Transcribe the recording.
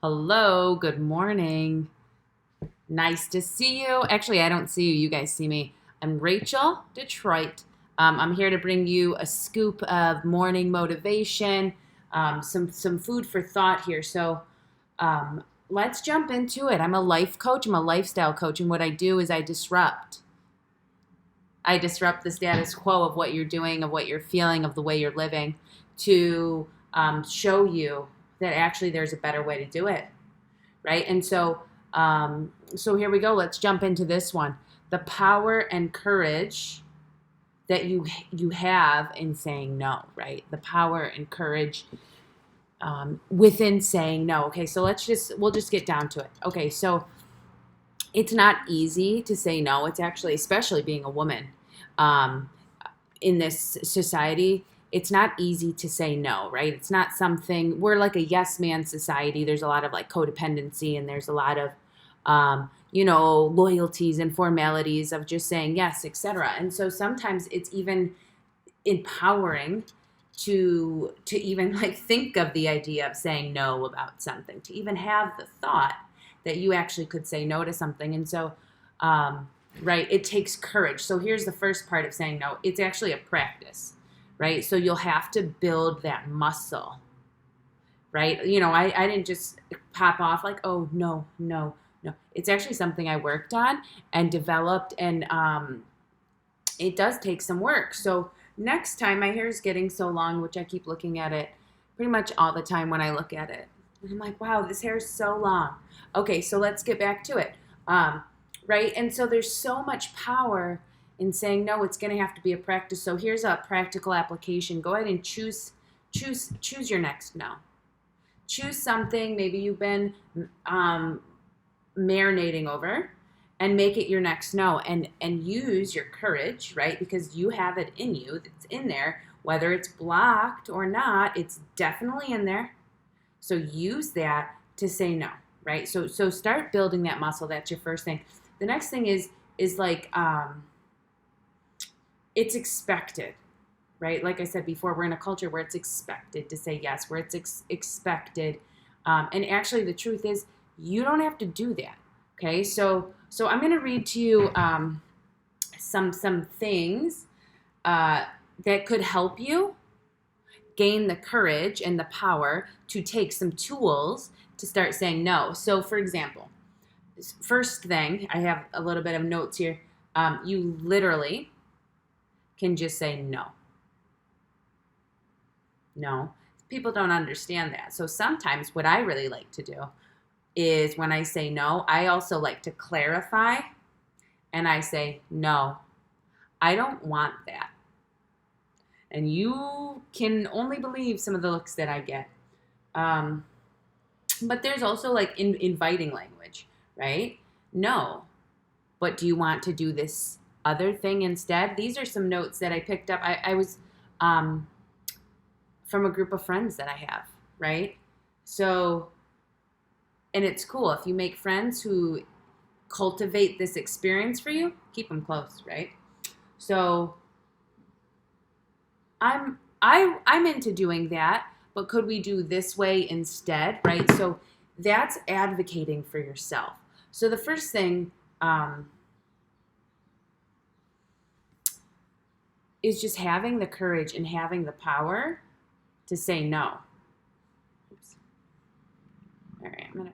Hello, good morning. Nice to see you. Actually, I don't see you. You guys see me. I'm Rachel, Detroit. I'm here to bring you a scoop of morning motivation, some food for thought here. So let's jump into it. I'm a life coach. I'm a lifestyle coach, and what I do is I disrupt. I disrupt the status quo of what you're doing, of what you're feeling, of the way you're living, to show you that actually there's a better way to do it, right? And so here we go. Let's jump into this one. The power and courage that you have in saying no, right? The power and courage within saying no. Okay, so we'll just get down to it. Okay, so it's not easy to say no. It's actually, especially being a woman um, in this society, it's not easy to say no, right? It's not something, we're like a yes man society. There's a lot of like codependency, and there's a lot of, loyalties and formalities of just saying yes, etc. And so sometimes it's even empowering to even like think of the idea of saying no about something, to even have the thought that you actually could say no to something. And so, right, it takes courage. So here's the first part of saying no. It's actually a practice, right? So you'll have to build that muscle, right? I didn't just pop off like, oh, no, no, no. It's actually something I worked on and developed, and it does take some work. So next time, my hair is getting so long, which I keep looking at it pretty much all the time when I look at it. And I'm like, wow, this hair is so long. Okay, so let's get back to it. Right? And so there's so much power in saying no. It's going to have to be a practice. So here's a practical application. Go ahead and choose your next no. Choose something maybe you've been marinating over, and make it your next no, and use your courage, right? Because you have it in you. It's in there, whether it's blocked or not. It's definitely in there. So use that to say no, right? So start building that muscle. That's your first thing. The next thing is like it's expected, right? Like I said before, we're in a culture where it's expected to say yes, where it's expected, and actually the truth is you don't have to do that. Okay, so I'm going to read to you some things that could help you gain the courage and the power to take some tools to start saying no. So, for example, first thing, I have a little bit of notes here. You literally can just say no. No. People don't understand that. So sometimes what I really like to do is when I say no, I also like to clarify, and I say, no, I don't want that. And you can only believe some of the looks that I get. But there's also like inviting language, right? No, but do you want to do this other thing instead? These are some notes that I picked up. I was from a group of friends that I have, right? So, and it's cool. If you make friends who cultivate this experience for you, keep them close, right? So I'm into doing that, but could we do this way instead, right? So that's advocating for yourself. So the first thing is just having the courage and having the power to say no. Oops. All right, I'm gonna